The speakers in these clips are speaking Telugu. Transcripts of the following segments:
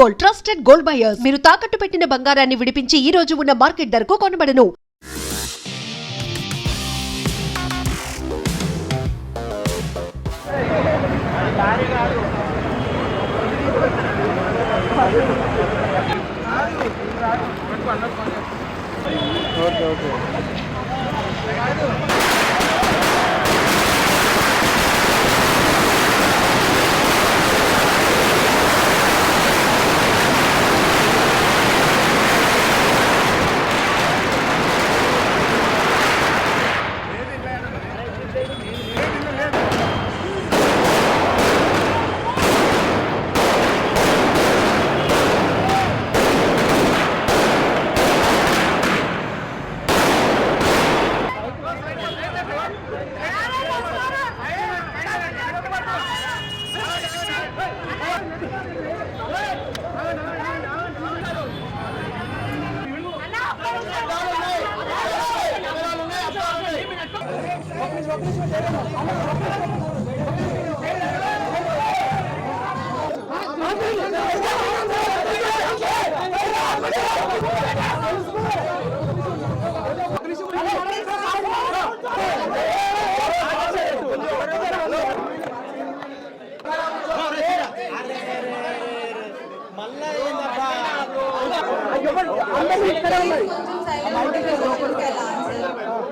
Gold, trusted gold buyers. మీరు తాకట్టు పెట్టిన బంగారాన్ని విడిపించి ఈ రోజు ఉన్న మార్కెట్ ధరకు కొనబడను.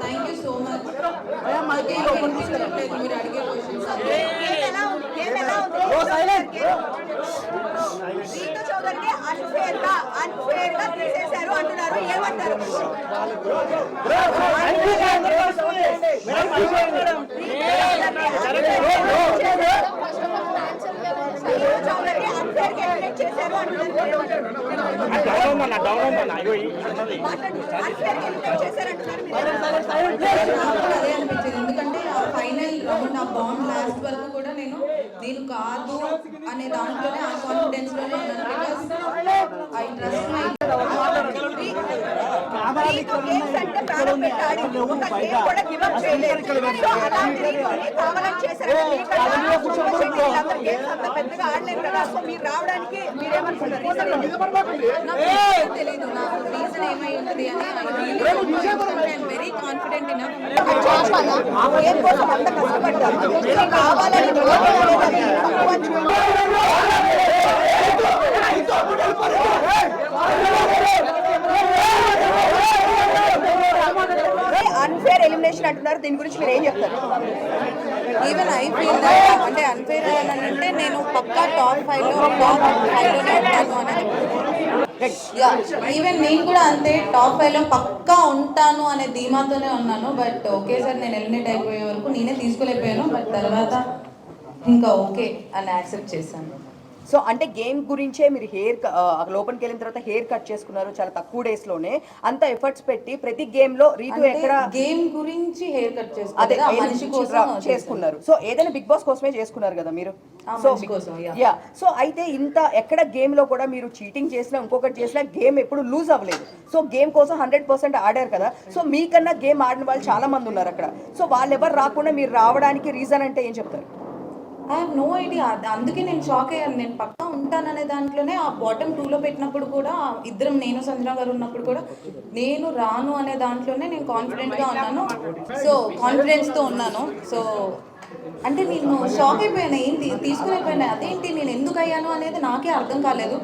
Thank you so much. Ritu చౌదరిని అన్ఫేర్ గా తీసేశారు అంటున్నారు, ఏమంటారు? ఎందుకంటే ఫైనల్ రౌండ్ ఆ బాండ్ లాస్ట్ వరకు కూడా నేను దీని కాదు అనే దాంట్లోనే ఆ కాన్ఫిడెన్స్ లోనే ఐ ట్రస్ట్ మై పెద్దగా ఆడలేదు కదా, సో మీరు రావడానికి మీరేమనుకున్నారు? తెలీదు నాకు రీజన్ ఏమై ఉంటుంది అని. ఐఎమ్ వెరీ కాన్ఫిడెంట్ ఇన్ అంత కష్టపడ్డారు కావాలని అన్ఫేర్ ఎలిమినేషన్ అంటున్నారు, దీని గురించి మీరు ఏం చెప్తారు? ఈవెన్ ఐ ఫీల్ దట్ అంటే అన్ఫేర్ అని అంటే నేను పక్కా టాప్ 5లోనే ఉంటాను అనేది. ఈవెన్ నేను కూడా అంతే టాప్ 5లో పక్కా ఉంటాను అనే ధీమాతోనే ఉన్నాను. బట్ ఒకేసారి నేను ఎలిమినేట్ అయిపోయే వరకు నేనే తీసుకోలేకపోయాను. బట్ తర్వాత ఇంకా ఓకే అని యాక్సెప్ట్ చేశాను. సో అంటే గేమ్ గురించే మీరు లోపలికి వెళ్ళిన తర్వాత హెయిర్ కట్ చేసుకున్నారు చాలా తక్కువ డేస్ లోనే, అంత ఎఫర్ట్స్ పెట్టి ప్రతి గేమ్ లో రీతు ఎక్కడ గేమ్ గురించి హెయిర్ కట్ చేసుకున్నారు. సో ఏదైనా బిగ్ బాస్ కోసమే చేసుకున్నారు కదా మీరు. సో అయితే ఇంత ఎక్కడ గేమ్ లో కూడా మీరు చీటింగ్ చేసినా ఇంకొకటి చేసినా గేమ్ ఎప్పుడు లూజ్ అవ్వలేదు. సో గేమ్ కోసం 100% ఆడారు కదా. సో మీకన్నా గేమ్ ఆడిన వాళ్ళు చాలా మంది ఉన్నారు అక్కడ. సో వాళ్ళు ఎవరు రాకుండా మీరు రావడానికి రీజన్ అంటే ఏం చెప్తారు? I have no idea. అందుకే నేను షాక్ అయ్యాను. నేను పక్కా ఉంటాననే దాంట్లోనే ఆ బాటమ్ 2లో పెట్టినప్పుడు కూడా ఇద్దరం నేను సంజన గారు ఉన్నప్పుడు కూడా నేను రాను అనే దాంట్లోనే నేను కాన్ఫిడెంట్గా ఉన్నాను. సో కాన్ఫిడెన్స్తో ఉన్నాను. సో అంటే నేను షాక్ అయిపోయాను, ఏంటి తీసుకునేపోయినా అదేంటి నేను ఎందుకు అయ్యాను అనేది నాకే అర్థం కాలేదు.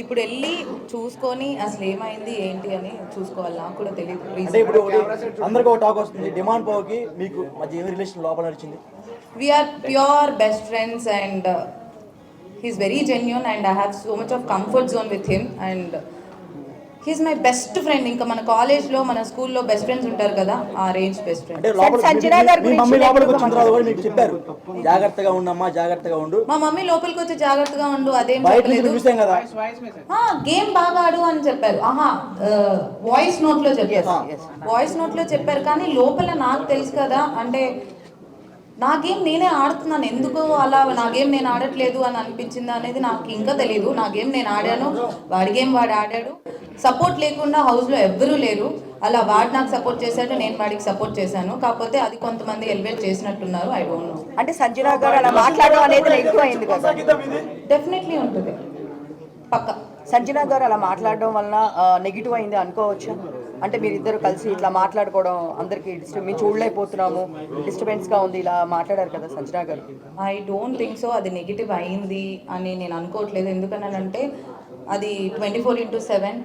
ఇప్పుడు వెళ్ళి చూసుకొని అసలు ఏమైంది ఏంటి అని చూసుకోవాలి, నాకు కూడా తెలియదు. అందరికీ ఒక టాక్ వస్తుంది, డిమాండ్ పోకి మీకు మధ్య ఏమి రిలేషన్ లోపల నడిచింది? We are pure best friends and he's very genuine and I have so much of comfort zone with him and he's my best friend. ఇంకా మన కాలేజ్ లో మన స్కూల్లో బెస్ట్ ఫ్రెండ్స్ ఉంటారు కదా, ఆ రేంజ్ బెస్ట్ ఫ్రెండ్. సంజన గారి గురించి మమ్మీ లోపలికి వచ్చిన తర్వాత కూడా మీకు చెప్పారు జాగ్రత్తగా ఉండమ్మా, జాగ్రత్తగా ఉండు. మా మమ్మీ లోపలికి వచ్చి జాగ్రత్తగా ఉండు అదేం చెప్పలేదు, గేమ్ బాగా ఆడు అని చెప్పారు. వాయిస్ నోట్ లో చెప్పారు, వాయిస్ నోట్ లో చెప్పారు. కానీ లోపల నాకు తెలుసు కదా, అంటే నా గేమ్ నేనే ఆడుతున్నాను, ఎందుకు అలా నా గేమ్ నేను ఆడట్లేదు అని అనిపించింది అనేది నాకు ఇంకా తెలియదు. నా గేమ్ నేను ఆడాను, వాడి గేమ్ వాడు ఆడాడు. సపోర్ట్ లేకుండా హౌస్లో ఎవ్వరూ లేరు. అలా వాడు నాకు సపోర్ట్ చేశాడు, నేను వాడికి సపోర్ట్ చేశాను. కాకపోతే అది కొంతమంది ఎలివేట్ చేసినట్టున్నారు, ఐ డోంట్ నో. అంటే సంజన గారు అలా మాట్లాడడం అనేది ఎక్కువ అయింది కదా. డెఫినెట్లీ ఉంటుంది. పక్క. సంజన గారు అలా మాట్లాడడం వలన నెగిటివ్ అయింది అనుకోవచ్చా? అంటే మీరిద్దరు కలిసి ఇట్లా మాట్లాడుకోవడం అందరికీ మేము చూడలేకపోతున్నాము, డిస్టర్బెన్స్గా ఉంది, ఇలా మాట్లాడారు కదా సంజన గారు. ఐ డోంట్ థింక్ సో అది నెగిటివ్ అయింది అని నేను అనుకోవట్లేదు. ఎందుకనంటే అది 24/7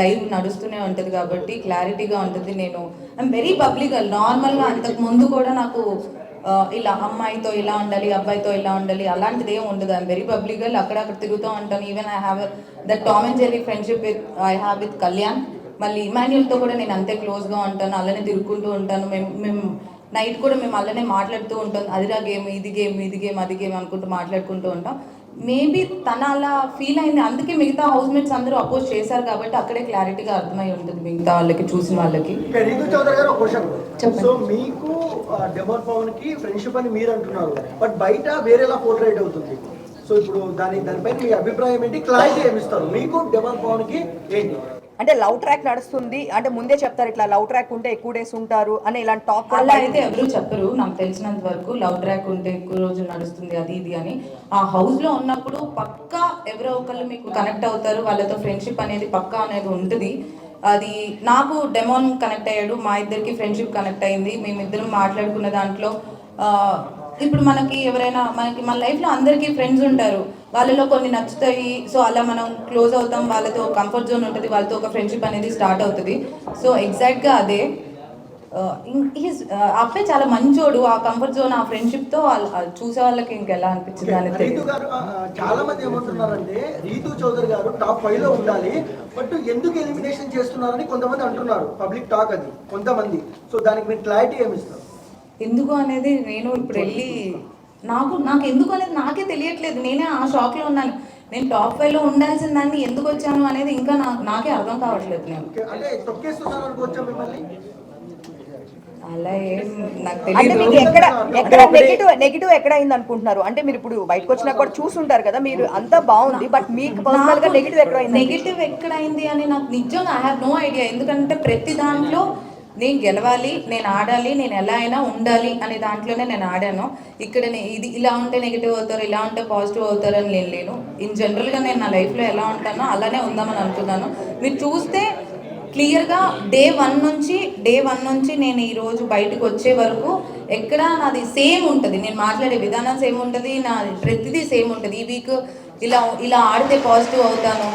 లైవ్ నడుస్తూనే ఉంటుంది కాబట్టి క్లారిటీగా ఉంటుంది. నేను ఐఎమ్ వెరీ పబ్లిక్. నార్మల్గా అంతకు ముందు కూడా నాకు ఇలా అమ్మాయితో ఇలా ఉండాలి, అబ్బాయితో ఇలా ఉండాలి అలాంటిది ఏం ఉండదు. I'm very public. అక్కడక్కడ తిరుగుతూ ఉంటాను. Even I have that Tom and Jerry friendship I have with Kalyan. మళ్ళీ ఇమాన్యుల్తో కూడా నేను అంతే క్లోజ్గా ఉంటాను, అలానే తిరుగుకుంటూ ఉంటాను. మేము నైట్ కూడా మేము అలానే మాట్లాడుతూ ఉంటాం. అదిరా గేమ్, ఇది గేమ్, ఇది గేమ్, అది గేమ్ అనుకుంటూ మాట్లాడుకుంటూ ఉంటాం. మేబీ తన అలా ఫీల్ అయింది, అందుకే మిగతా హౌస్ మేట్స్ అందరూ అపోజ్ చేశారు కాబట్టి అక్కడే క్లారిటీగా అర్థమై ఉంటుంది మిగతా వాళ్ళకి, చూసిన వాళ్ళకి. రీతు చౌదరి గారు ఒక క్వశ్చన్. చెప్పండి. సో మీకు డెమోన్ పవన్ కి ఫ్రెండ్షిప్ అని మీరు అంటున్నారు, బట్ బయట వేరేలా పోర్ట్రేట్ అవుతుంది. సో ఇప్పుడు దానిపైన మీ అభిప్రాయం ఏంటి, క్లారిటీ ఏమిస్తారు? మీకు డెమోన్ పవన్ కి ఏంటి? అంటే లవ్ ట్రాక్ నడుస్తుంది అంటే ముందే చెప్తారు, ఇట్లా లవ్ ట్రాక్ ఉంటే ఎక్కువ డేస్ ఉంటారు అని ఇలాంటి టాక్ అలా అయితే ఎవరు చెప్పరు. నాకు తెలిసినంత వరకు లవ్ ట్రాక్ ఉంటే ఎక్కువ రోజులు నడుస్తుంది అది ఇది అని. ఆ హౌస్లో ఉన్నప్పుడు పక్కా ఎవరో ఒకళ్ళు మీకు కనెక్ట్ అవుతారు, వాళ్ళతో ఫ్రెండ్షిప్ అనేది పక్కా అనేది ఉంటుంది. అది నాకు డెమోన్ కనెక్ట్ అయ్యాడు, మా ఇద్దరికి ఫ్రెండ్షిప్ కనెక్ట్ అయింది. మేమిద్దరం మాట్లాడుకున్న దాంట్లో ఇప్పుడు మనకి ఎవరైనా మన లైఫ్లో అందరికీ ఫ్రెండ్స్ ఉంటారు, వాళ్ళలో కొన్ని నచ్చుతాయి. సో అలా మనం క్లోజ్ అవుతాం, వాళ్ళతో కంఫర్ట్ జోన్ ఉంటుంది, వాళ్ళతో ఒక ఫ్రెండ్షిప్ అనేది స్టార్ట్ అవుతుంది. సో ఎగ్జాక్ట్గా అదే. అబ్బాయి చాలా మంచోడు. ఆ కంఫర్ట్ జోన్, ఆ ఫ్రెండ్షిప్తో చూసే వాళ్ళకి ఇంకెలా అనిపించింది అనేది. రీతు గారు చాలా మంది ఏమంటున్నారంటే రీతు చౌదరి గారు టాప్ 5 లో ఉండాలి, బట్ ఎందుకు ఎలిమినేషన్ చేస్తున్నారని కొంతమంది అంటున్నారు. పబ్లిక్ టాక్ అది కొంతమంది. సో దానికి మీరు క్లారిటీ ఏమిస్తారు? ఎందుకు అనేది నేను ఇప్పుడు వెళ్ళి నాకు ఎందుకు అనేది నాకే తెలియట్లేదు. నేనే ఆ షాక్లో ఉన్నాను. నేను టాప్ 5 లో ఉండాల్సిన దాన్ని ఎందుకు వచ్చాను అనేది ఇంకా నాకే అర్థం కావట్లేదు. నేను అంటే తొక్కేస్తున్నారు అనుకోవచ్చా మిమ్మల్ని? అలా ఏం నాకు అంటే మీకు తెలియదు. నెగిటివ్ ఎక్కడ అయింది అనుకుంటున్నారు? అంటే మీరు ఇప్పుడు బయటకు వచ్చినా కూడా చూసుంటారు కదా, మీరు అంతా బాగుంది, బట్ మీకు పర్సనల్ గా నెగిటివ్ ఎక్కడ అయింది? నెగిటివ్ ఎక్కడైంది అని నాకు నిజంగా ఐ హ్యావ్ నో ఐడియా. ఎందుకంటే ప్రతి దాంట్లో నేను గెలవాలి, నేను ఆడాలి, నేను ఎలా అయినా ఉండాలి అనే దాంట్లోనే నేను ఆడాను. ఇక్కడ ఇది ఇలా ఉంటే నెగిటివ్ అవుతారు, ఇలా ఉంటే పాజిటివ్ అవుతారు అని నేను లేను. ఇన్ జనరల్గా నేను నా లైఫ్లో ఎలా ఉంటానో అలానే ఉందామని అనుకున్నాను. మీరు చూస్తే క్లియర్గా డే వన్ నుంచి నేను ఈరోజు బయటకు వచ్చే వరకు ఎక్కడ నాది సేమ్ ఉంటుంది. నేను మాట్లాడే విధానం సేమ్ ఉంటుంది, నా ప్రతిదీ సేమ్ ఉంటుంది. ఈ వీక్ ఇలా ఆడితే పాజిటివ్ అవుతాను.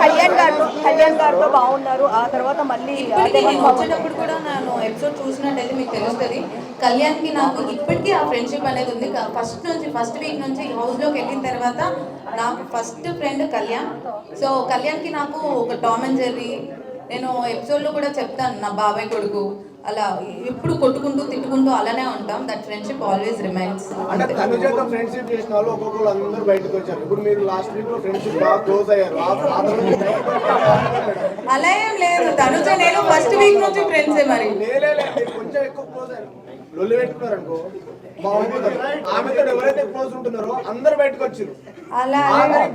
కళ్యాణ్ గారితో బాగున్నారు, ఆ తర్వాత మళ్ళీ నేను వచ్చేటప్పుడు కూడా నేను ఎపిసోడ్ చూసినట్టయితే మీకు తెలుస్తుంది. కళ్యాణ్కి నాకు ఇప్పటికీ ఆ ఫ్రెండ్షిప్ అనేది ఉంది. ఫస్ట్ వీక్ నుంచి హౌస్లోకి వెళ్ళిన తర్వాత నాకు ఫస్ట్ ఫ్రెండ్ కళ్యాణ్. సో కళ్యాణ్కి నాకు ఒక టామ్ అండ్ జెర్రీ, నేను ఎపిసోడ్లో కూడా చెప్తాను, నా బాబాయ్ కొడుకు, అలా ఎప్పుడు కొట్టుకుంటూ తిట్టుకుంటూ అలానే ఉంటాం. That friendship always remains. అంటే తనుజతో ఫ్రెండ్షిప్ చేసిన వాళ్ళు ఒక్కొక్కరు అందరూ బయటకు వచ్చారు. ఇప్పుడు మీరు లాస్ట్ వీక్ లో ఫ్రెండ్షిప్ బాగా క్లోజ్ అయ్యారు. అలా ఏం లేదు. తనుజ నేను ఫస్ట్ వీక్ నుంచి ఫ్రెండ్సే. మరి కొంచెం ఎక్కువ క్లోజ్ అయ్యారు, లొల్లి పెట్టుకున్నారు అనుకో బాగుంటుంది. ఆమెతో ఎవరైతే క్లోజ్ ఉంటున్నారో అందరు బయటకు వచ్చారు. అలా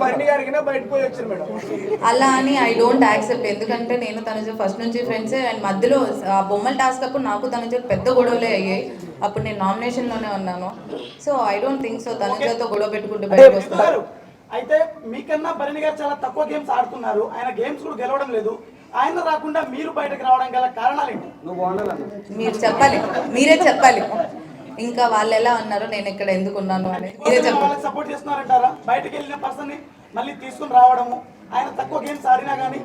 బర్ని గారికి బయటకు పోయి వచ్చారు మేడం. అలా అని ఐ డోంట్ యాక్సెప్ట్. ఎందుకంటే నేను తనుజ ఫస్ట్ నుంచి ఫ్రెండ్సే. అండ్ మధ్యలో ఆ బొమ్మల టాస్క్ అప్పుడు నాకు తనుజ పెద్ద గొడవలే అయ్యాయి. అప్పుడు నేను నామినేషన్లోనే ఉన్నాను. So I don't think so తనుజతో గొడవ పెట్టుకుంటూ బయటకు వస్తారు. అయితే మీకన్నా భరణి గారు చాలా తక్కువ గేమ్స్ ఆడుతున్నారు, ఆయన గేమ్స్ కూడా గెలవడం లేదు. ఆయన రాకుండా మీరు బయటకు రావడం గల కారణాలు ఏంటి? మీరు చెప్పాలి, మీరే చెప్పాలి. ఇంకా వాళ్ళు ఎలా ఉన్నారో నేను ఇక్కడ ఎందుకు ఉన్నాను అని మీరే చెప్పాలి. సపోర్ట్ చేస్తున్నారంటారా? బయటకు వెళ్ళిన పర్సన్ ని మళ్ళీ తీసుకుని రావడము, ఆయన తక్కువ గేమ్స్ ఆడినా కానీ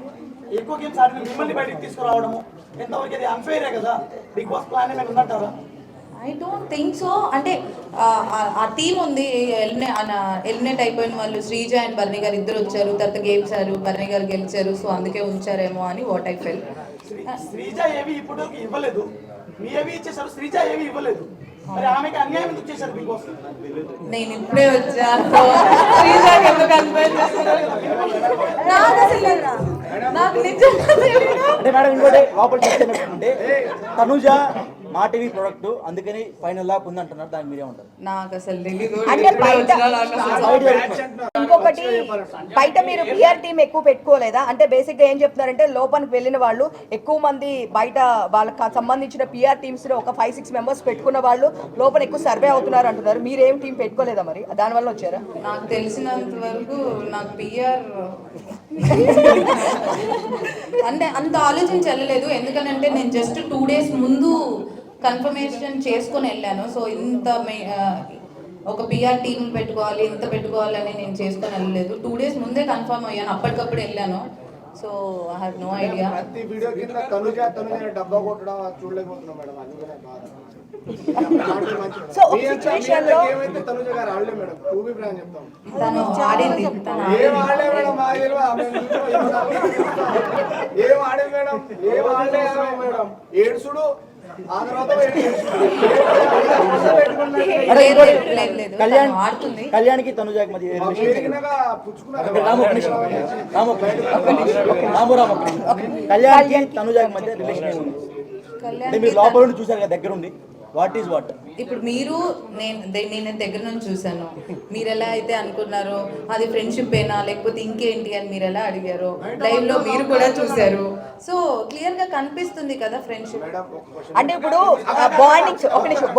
ఎక్కువ గేమ్స్ ఆడిన మిమ్మల్ని బయటకు తీసుకురావడము ఎంతవరకు అది అన్ఫెయిరే కదా? బిగ్ బాస్ ప్లాన్ ఏమైనా ఉందంటారా? I don't think so. అంటే ఆ టీం ఉంది, ఎలిమినేట్ అయిపోయిన వాళ్ళు శ్రీజ అండ్ బర్ని గారు ఇద్దరు వచ్చారు, తర్వాత గేమ్స్ ఆడారు, బర్ని గారు గెలిచారు. సో అందుకే ఉంచారేమో అని వాట్ ఐ ఫెల్. శ్రీజ ఏవి ఇప్పుడు ఇవ్వలేదు, మీ ఏవి ఇచ్చేసారు, శ్రీజ ఏవి ఇవ్వలేదు. మరి ఆమెకి అన్యాయం ఎందుకు చేశారు బిగ్ బాస్? నేను ఇప్పుడే వచ్చాను. శ్రీజకి ఎందుకు అన్యాయం చేస్తున్నారు? నాకు నిజంగా అంటే మేడం ఇంకోటి లోపల చెప్తే తనుజ మా టీవీ ప్రొడక్ట్ అందుకని ఫైనల్ దాకా ఉంది అంటున్నారు, దానికి మీరే ఉంటారు. నాకు అసలు తెలీదు. అంటే ఇంకొకటి బయట మీరు పిఆర్ టీం ఎక్కువ పెట్టుకోలేదా? అంటే బేసిక్ గా ఏం చెప్తున్నారంటే లోపలికి వెళ్ళిన వాళ్ళు ఎక్కువ మంది బయట వాళ్ళకి సంబంధించిన పిఆర్ టీమ్స్ లో ఒక 5-6 మెంబర్స్ పెట్టుకున్న వాళ్ళు లోపల ఎక్కువ సర్వే అవుతున్నారు అంటున్నారు. మీరేం టీం పెట్టుకోలేదా మరి? దానివల్ల వచ్చారా? నాకు తెలిసినంత వరకు నాకు పిఆర్ అంటే అంత ఆలోచించి వెళ్ళలేదు. ఎందుకనంటే నేను జస్ట్ 2 days ముందు కన్ఫర్మేషన్ చేసుకొని వెళ్ళాను. సో ఇంత ఒక పిఆర్ టీమ్ పెట్టుకోవాలి, ఇంత పెట్టుకోవాలని నేను చేసుకొని వెళ్ళలేదు. 2 days ముందే కన్ఫర్మ్ అయ్యాను, అప్పటికప్పుడు వెళ్ళాను. So I have no idea. ప్రతి వీడియో కింద తనుజ డబ్బా కొట్టడం చూడలేకపోతున్నాం మేడం, అందుకనే బాధ. సో ఒక సిచువేషన్ లో ఏమైతే తనుజ గారు ఆడలే మేడం, టూబీ బ్రాండ్ చెప్తాం. తను ఆడింది, ఏం ఆడలే మేడం, మా తెలియదు. ఏం ఆడే మేడం, ఏం ఆడలే మేడం. ఏడుసుడు ఆ తర్వాత కళ్యాణ్కి తనుజాకి మధ్య కళ్యాణ్కి తనుజాకి మధ్య రిలేషన్ ఉంది. అంటే మీరు లోపల నుండి చూసారు కదా దగ్గర ఉండి, వాట్ ఈస్ వాట్? ఇప్పుడు మీరు నేను దగ్గర నుంచి చూసాను. మీరు ఎలా అయితే అనుకున్నారో అది ఫ్రెండ్షిప్ ఏనా లేకపోతే ఇంకేంటి అని మీరు ఎలా అడిగారో లైవ్ లో మీరు కూడా చూసారు. సో క్లియర్ గా కనిపిస్తుంది కదా ఫ్రెండ్షిప్. అంటే ఇప్పుడు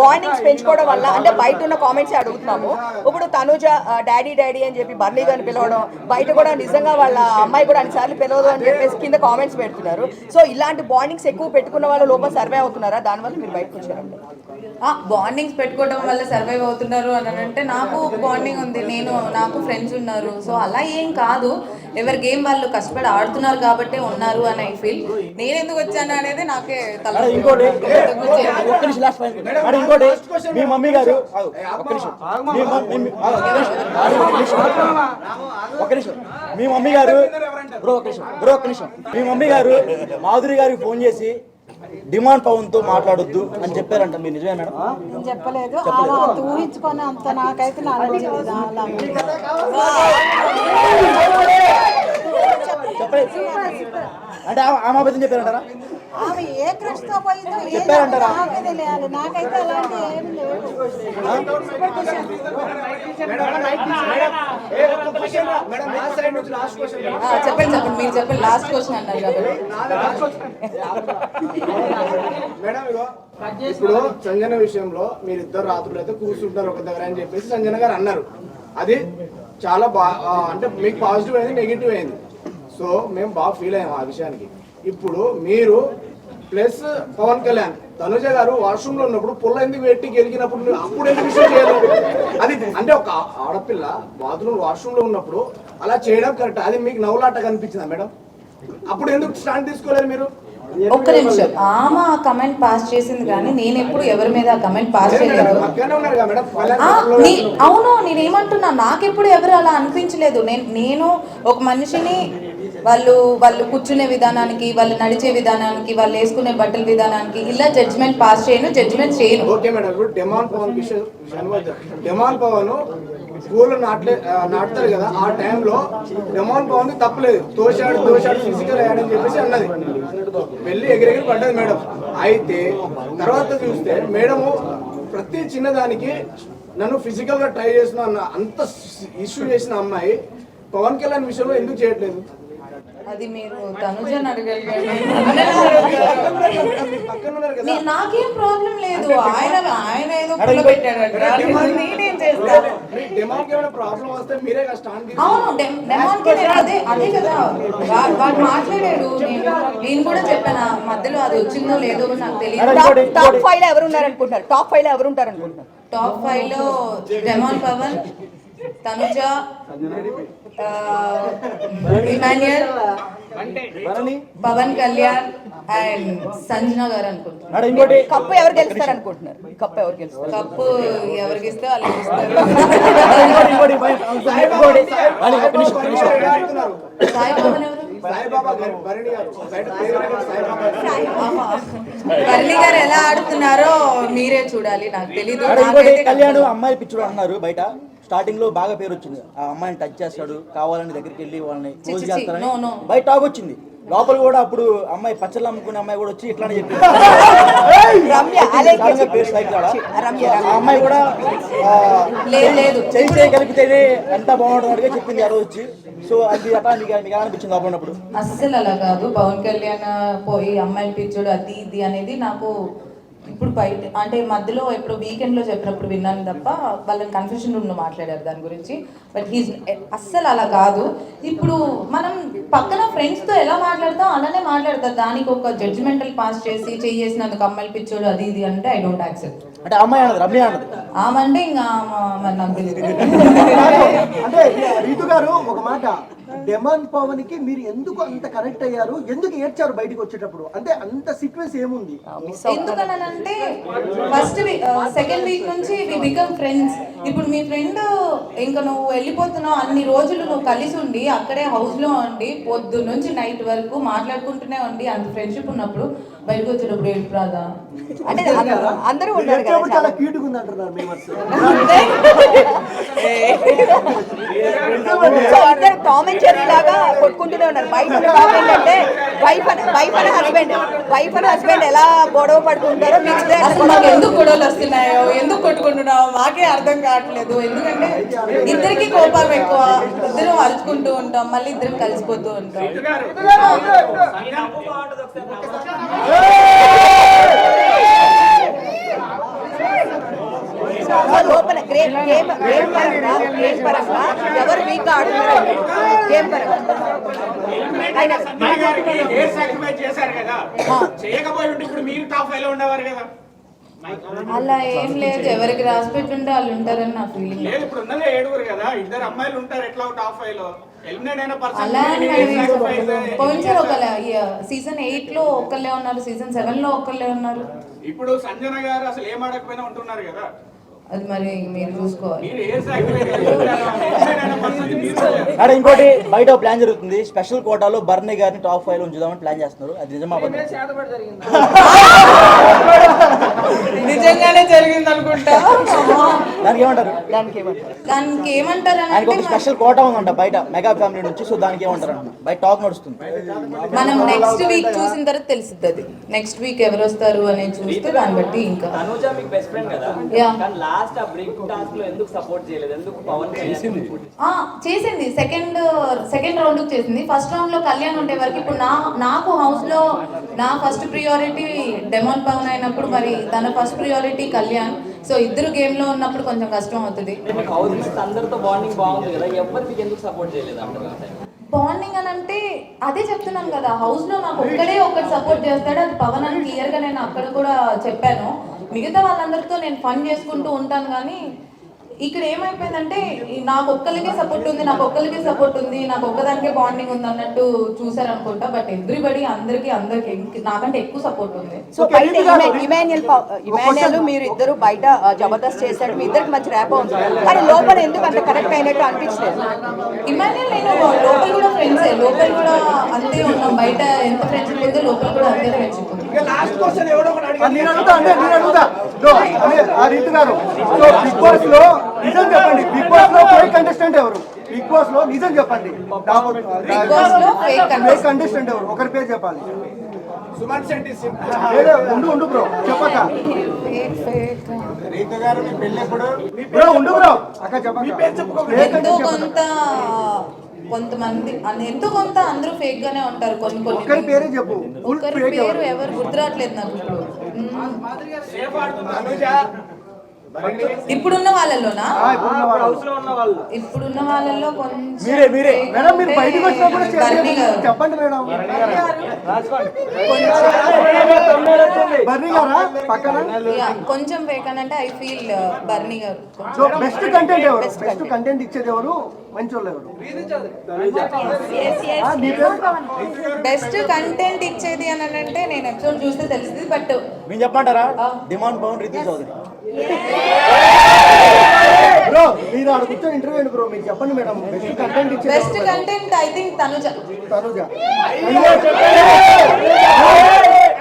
బాండింగ్స్ పెంచుకోవడం వల్ల అంటే బయట ఉన్న కామెంట్స్ అడుగుతున్నాము. ఇప్పుడు తనుజ డాడీ అని చెప్పి బర్నీ గారిని పిలవడం, బయట కూడా నిజంగా వాళ్ళ అమ్మాయి కూడా అన్నిసార్లు పిలవదు అని చెప్పేసి కింద కామెంట్స్ పెడుతున్నారు. సో ఇలాంటి బాండింగ్స్ ఎక్కువ పెట్టుకున్న వాళ్ళు లోపల సర్వే అవుతున్నారా? దానివల్ల మీరు బయటకు వచ్చారండి. బాండింగ్స్ పెట్టుకోవడం వల్ల సర్వైవ్ అవుతున్నారు అని అంటే నాకు బాండింగ్ ఉంది, నాకు ఫ్రెండ్స్ ఉన్నారు. సో అలా ఏం కాదు, ఎవరి గేమ్ వాళ్ళు కష్టపడి ఆడుతున్నారు కాబట్టి ఉన్నారు అని ఐ ఫీల్. నేను ఎందుకు వచ్చాను అనేది నాకే ఇంకోటి మీ మమ్మీ గారు మీ మమ్మీ గారు మాధురి గారికి ఫోన్ చేసి డిమాండ్ పవన్ తో మాట్లాడొద్దు అని చెప్పారంట, మీరు నిజమే మేడం? నేను చెప్పలేదు, ఊహించుకొని అంత నాకైతే నాలెడ్జ్ లేదు. అంటే ఆమె అబద్ధం చెప్పారంటారా? ఆమె ఏ క్రష్ తో పోయిందో చెప్పారంటారా? నాకైతే అలాంటి ఏం లేదు. చెప్పండి మీరు చెప్పండి, లాస్ట్ క్వశ్చన్ అన్నారు కాబట్టి. మేడం ఇప్పుడు సంజన విషయంలో మీరిద్దరు రాత్రులు అయితే కూర్చుంటారు ఒక దగ్గర అని చెప్పేసి సంజన గారు అన్నారు. అది చాలా అంటే మీకు పాజిటివ్ అయింది, నెగిటివ్ అయింది. సో మేము బాగా ఫీల్ అయ్యాము ఆ విషయానికి. ఇప్పుడు మీరు ప్లస్ పవన్ కళ్యాణ్ తనుజ గారు వాష్రూమ్ లో ఉన్నప్పుడు పుల్ల ఎందుకు పెట్టి గెలిగినప్పుడు అప్పుడు ఎందుకు విషయం చేయలేదు? అది అంటే ఒక ఆడపిల్ల బాత్రూమ్ వాష్రూమ్ లో ఉన్నప్పుడు అలా చేయడం కరెక్ట్. అది మీకు నవ్వులాట కనిపించిందా మేడం? అప్పుడు ఎందుకు స్టాండ్ తీసుకోలేదు మీరు? ఒక్క నిమిషం, ఆమె కమెంట్ పాస్ చేసింది కానీ నేను ఎప్పుడు ఎవరి మీద కమెంట్ పాస్ చేయలేదు. అవును, నేనేమంటున్నా, నాకెప్పుడు ఎవరు అలా అనిపించలేదు. నేను ఒక మనిషిని వాళ్ళు కూర్చునే విధానానికి, వాళ్ళు నడిచే విధానానికి, వాళ్ళు వేసుకునే బట్టల విధానానికి ఇలా జడ్జ్మెంట్ పాస్ జడ్జ్మెంట్ చేయను. ఓకే మేడం, ఇప్పుడు డిమాండ్ పవన్ పూలు నాటుతారు కదా, ఆ టైంలో డిమాండ్ పవన్ తప్పలేదు. తోశాడు ఫిజికల్ అయ్యాడని చెప్పేసి అన్నది, వెళ్ళి ఎగిరెగిరి పడ్డది మేడం. అయితే తర్వాత చూస్తే మేడము ప్రతి చిన్నదానికి నన్ను ఫిజికల్ గా ట్రై చేసిన అంత ఇష్యూ చేసిన అమ్మాయి పవన్ కళ్యాణ్ విషయంలో ఎందుకు చేయట్లేదు? అది మీరు తనుజని అడగాలి. నాకేం ప్రాబ్లం లేదు, ఆయన ఏదో పెట్టాడు. అవును, అదే కదా వాడు మాట్లాడాడు. నేను కూడా చెప్పాను, మధ్యలో అది వచ్చిందో లేదో నాకు తెలియదు. టాప్ 5 లో ఎవరు ఉన్నారనుకుంటున్నారు? టాప్ 5 లో డెమాన్ పవన్, తనుజ, ఇమాన్యుయల్, పవన్ కళ్యాణ్ అండ్ సంజన గారు అనుకుంటున్నారు. కప్పు ఎవరు గెలుస్తారు అనుకుంటున్నారు? కప్పు ఎవరికి ఇస్తే వాళ్ళు గెలుస్తారు. సాయిబాబా బర్నీ గారు ఎలా ఆడుతున్నారో మీరే చూడాలి, నాకు తెలీదు. కళ్యాణ్ అమ్మాయి పిచ్చుడు అన్నారు బయట. స్టార్టింగ్ లో బాగా పేరు వచ్చింది, ఆ అమ్మాయిని టచ్ చేస్తాడు, కావాలని దగ్గరికి వెళ్ళి వాళ్ళని క్లోజ్ చేస్తారని బయట టాక్ వచ్చింది. లోపల కూడా అప్పుడు అమ్మాయి పచ్చళ్ళు అమ్ముకునే అమ్మాయి కూడా వచ్చి ఇట్లానే చెప్పింది. రమ్య అలాగే పేరు సైకిల్ రమ్య ఆ అమ్మాయి కూడా లేదు చేయి కలిపితేనే ఎంత బాగుంటుంది చెప్పింది ఆ రోజు వచ్చి. సో అది అట్లా మీకు అనిపించింది లోపల ఉన్నప్పుడు? అస్సలు అలా కాదు. పవన్ కళ్యాణ్ పోయి అమ్మాయిని పిచ్చోడు అది ఇది అనేది నాకు ఇప్పుడు బయట అంటే మధ్యలో ఎప్పుడు వీకెండ్లో చెప్పినప్పుడు విన్నాను తప్ప వాళ్ళని కన్ఫ్యూషన్ రూమ్లో మాట్లాడారు దాని గురించి. బట్ హీస్ అస్సలు అలా కాదు. ఇప్పుడు మనం పక్కన ఫ్రెండ్స్తో ఎలా మాట్లాడతాం అలానే మాట్లాడతారు. దానికి ఒక జడ్జిమెంటల్ పాస్ చేసి చేసినందుకు అమ్మాయిలు పిచ్చోడు అది ఇది అంటే ఐ డోంట్ యాక్సెప్ట్. అంటే అమ్మాయి అన్నది రమ్య అన్నది ఆమంటే ఇంకా మరి నాకు తెలియదు. అంటే రీతు గారు ఒక మాట, డెమాన్ పవన్ కి మీరు ఎందుకు అంత కనెక్ట్ అయ్యారు, ఎందుకు ఏడ్చారు బయటకు వచ్చేటప్పుడు? అంటే అంత సీక్వెన్స్ ఏముంది? ఎందుకనంటే ఫస్ట్ సెకండ్ వీక్ నుంచి వి బికమ్ ఫ్రెండ్స్. ఇప్పుడు మీ ఫ్రెండ్ ఇంకా నువ్వు వెళ్ళిపోతున్నావు అన్ని రోజులు నువ్వు కలిసి ఉండి అక్కడే హౌస్ లో ఉండి పొద్దు నుంచి నైట్ వరకు మాట్లాడుకుంటూనే ఉండి అంత ఫ్రెండ్షిప్ ఉన్నప్పుడు బయటకు వచ్చేటప్పుడు ఏడుపు రాదా? అంటే అందరూ ఉన్నారు కదా చాలా క్యూట్ గా ఉంది అంటున్నారు మేమర్స్. సో అందరు టామ్ అండ్ జెర్రీ లాగా కొట్టుకుంటూనే ఉన్నారు. బయట టామ్ ఏంటంటే వైఫ్ అండ్ హస్బెండ్ ఎలా గొడవ పడుతుంటారో అసలు మాకు ఎందుకు గొడవలు వస్తున్నాయో ఎందుకు కొట్టుకుంటున్నావు మాకే అర్థం కావట్లేదు. ఎందుకంటే ఇద్దరికి కోపం ఎక్కువ, ఇద్దరం అరుచుకుంటూ ఉంటాం, మళ్ళీ ఇద్దరం కలిసిపోతూ ఉంటాం. లోపల గేమ్ పరంగా ఎవరు వీక్ ఆడుతున్నారు గేమ్ పరంగా అలా ఏం లేదు. ఎవరికి రాసి పెట్టుంటే వాళ్ళు ఉంటారని నా ఫీలింగ్. అలా పోయినసారి ఒక సీజన్ 8 లో ఒకళ్ళే ఉన్నారు, సీజన్ 7 లో ఒకళ్ళే ఉన్నారు. ఇప్పుడు సంజన గారు అసలు ఏం ఆడకపోయినా ఉంటున్నారు కదా, అది మరి మీరు చూసుకోవాలి. అక్కడ ఇంకోటి బయట ప్లాన్ జరుగుతుంది, స్పెషల్ కోటాలో బర్నీ గారిని టాప్ 5 లో ఉంచుదామని ప్లాన్ చేస్తున్నారు. అది నిజమా? నిజంగానే జరిగింది అనుకుంటా. దానికి ఏమంటారు? దానికి ఏమంటారు ఆయనకి ఒక స్పెషల్ కోటా ఉందంట బయట మెగా ఫ్యామిలీ నుంచి. సో దానికి ఏమంటారు అంట బయట టాక్ నడుస్తుంది. మనం నెక్స్ట్ వీక్ చూసిన తర్వాత తెలుస్తుంది. అది నెక్స్ట్ వీక్ ఎవరు వస్తారు అనేది చూస్తే దాన్ని బట్టి ఇంకా చేసింది. సెకండ్ రౌండ్ చేసింది. ఫస్ట్ రౌండ్ లో కళ్యాణ్ ఉండే వరకు ఇప్పుడు నాకు హౌస్ లో నా ఫస్ట్ ప్రియారిటీ డెమాన్ పవన్ అయినప్పుడు మరి తన ఫస్ట్ ప్రియారిటీ కళ్యాణ్. సో ఇద్దరు గేమ్ లో ఉన్నప్పుడు కొంచెం కష్టం అవుతుంది. బాండింగ్ అని అంటే అదే చెప్తున్నాను కదా, హౌస్ లో నాకు ఒక్కడే ఒకటి సపోర్ట్ చేస్తాడు, అది పవన్ అని క్లియర్ గా నేను అక్కడ కూడా చెప్పాను. మిగతా వాళ్ళందరితో నేను ఫన్ చేసుకుంటూ ఉంటాను. కానీ ఇక్కడ ఏమైపోయిందంటే నాకు ఒక్కరికే సపోర్ట్ ఉంది, నాకు ఒక్కదానికే బాండింగ్ ఉంది అన్నట్టు చూసారనుకుంటా. బట్ ఎవ్రీబడి అందరికి నాకంటే ఎక్కువ సపోర్ట్ ఉంది. సో బయట ఇమాన్యుయల్ మీరు ఇద్దరు బయట జబర్దస్త్ చేశాడు, మీ ఇద్దరికి మంచి ర్యాప్ ఉంది, కానీ లోపల ఎందుకు అంత కనెక్ట్ అయినట్టు అనిపించలేదు? ఇమాన్యుయల్ నేను లోపల కూడా ఫ్రెండ్సే, లోపల కూడా అంతే ఉన్నాం. బయట ఎంత ఫ్రెండ్షిప్ ఉందో లోపల కూడా అంతే ఫ్రెండ్షిప్ ఉంది. రీతు గారు, సో బిగ్ బాస్ లో నిజం చెప్పండి, బిగ్ బాస్ లో ఫేక్ కంటెస్టెంట్ ఎవరు? బిగ్ బాస్ లో నిజం చెప్పండి, బిగ్ బాస్ లో ఫేక్ కంటెస్టెంట్ ఎవరు? ఒకరి పేరు చెప్పాలి. సుమన్ శెట్టి. ఉండు బ్రో చెప్పక. రీతు గారు మీ పెళ్ళి ఎప్పుడు? బ్రో ఉండు బ్రో అక్క చెప్పక. ఎంతో కొంతమంది ఎంతో కొంత అందరూ ఫేక్ గానే ఉంటారు. కొన్ని పేరే చెప్పు. ఒకరి పేరు ఎవరు గుర్తురావట్లేదు నాకు ఇప్పుడున్న వాళ్ళలోనా? ఇప్పుడున్న వాళ్ళలో కొంచెం మేడం మీరు బయటకు వచ్చినప్పుడు చెప్పండి మేడం. బర్నీ గారా పక్కన? కొంచెం ఫేక్ అని అంటే ఐ ఫీల్ బర్నీ గారు. సో బెస్ట్ కంటెంట్ ఎవరు? బెస్ట్ కంటెంట్ ఇచ్చేది ఎవరు? మంచి వాళ్ళు ఎవరు? బెస్ట్ కంటెంట్ ఇచ్చేది అని అంటే నేను ఎపిసోడ్ చూస్తే తెలుస్తుంది. బట్ మీరు చెప్పమంటారా? డిమాండ్ పవన్ రీతు చౌదరి. బ్రో మీరు ఆడ కూర్చొని ఇంటర్వ్యూ అండి బ్రో, మీరు చెప్పండి madam. Best content I think Tanuja.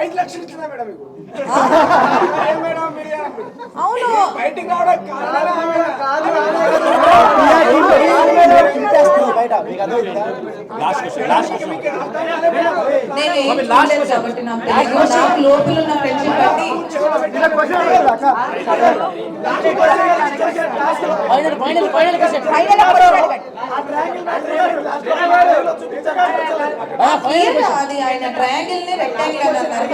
5 లక్షలు ఇచ్చిందా మేడం మీకు? అవును బయట బయట మీకు అర్థమైందా? లాస్ట్ క్వశ్చన్ నేను ఏం చూడలేదు కాబట్టి నాకు తెలియదు. నాకు లోపల ఉన్న ఫ్రెండ్షిప్ బట్టి ఏంటి అది ఆయన ట్రయాంగిల్ ని రెక్టాంగిల్ అని అన్నారు.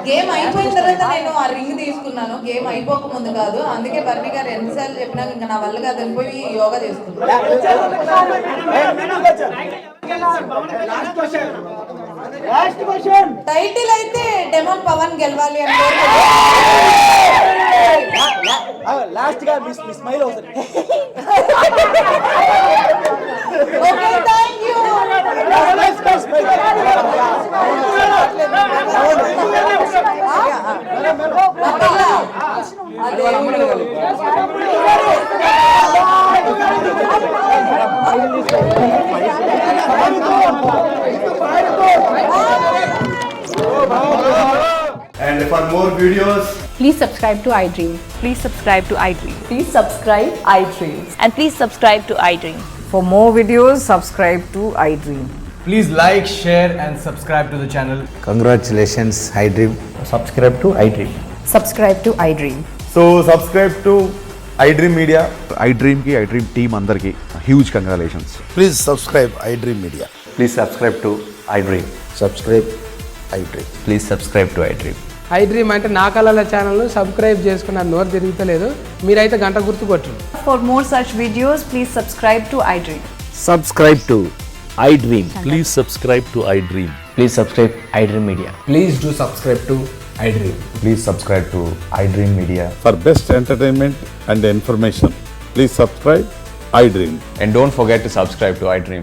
గేమ్ అయిపోయిన తర్వాత నేను ఆ రింగ్ తీసుకున్నాను, గేమ్ అయిపోక ముందు కాదు. అందుకే బర్ని గారు ఎన్నిసార్లు చెప్పినా ఇంకా నా వల్ల కాదు వెళ్ళిపోయి యోగా చేసుకున్నాను. టైటిల్ అయితే డెమన్ పవన్ గెలవాలి అని లాస్ట్ గా మీ స్మైల్ అవుతుంది. Okay thank you. And for more videos, Please subscribe to iDream. Please subscribe to iDream. Please subscribe iDream. And please subscribe to iDream. For more videos, subscribe to iDream. please like, share, and subscribe to the channel. Congratulations, iDream. Subscribe to iDream. Subscribe to iDream. So subscribe to iDream Media. iDream ki iDream team andarki huge congratulations. Please subscribe iDream Media. Please subscribe to iDream. Subscribe iDream. Please subscribe to iDream. iDream అంటే నా కళల ఛానల్ను సబ్స్క్రైబ్ చేసుకున్న నోరు తిరుగుతలేదు, మీరైతే గంట గుర్తు కొట్టండి. For more such videos, please subscribe to iDream. Subscribe to iDream. Please subscribe to iDream. Please subscribe iDream Media. Please do subscribe to iDream. Please subscribe to iDream Media. For best entertainment and information, please subscribe iDream. And don't forget to subscribe to iDream.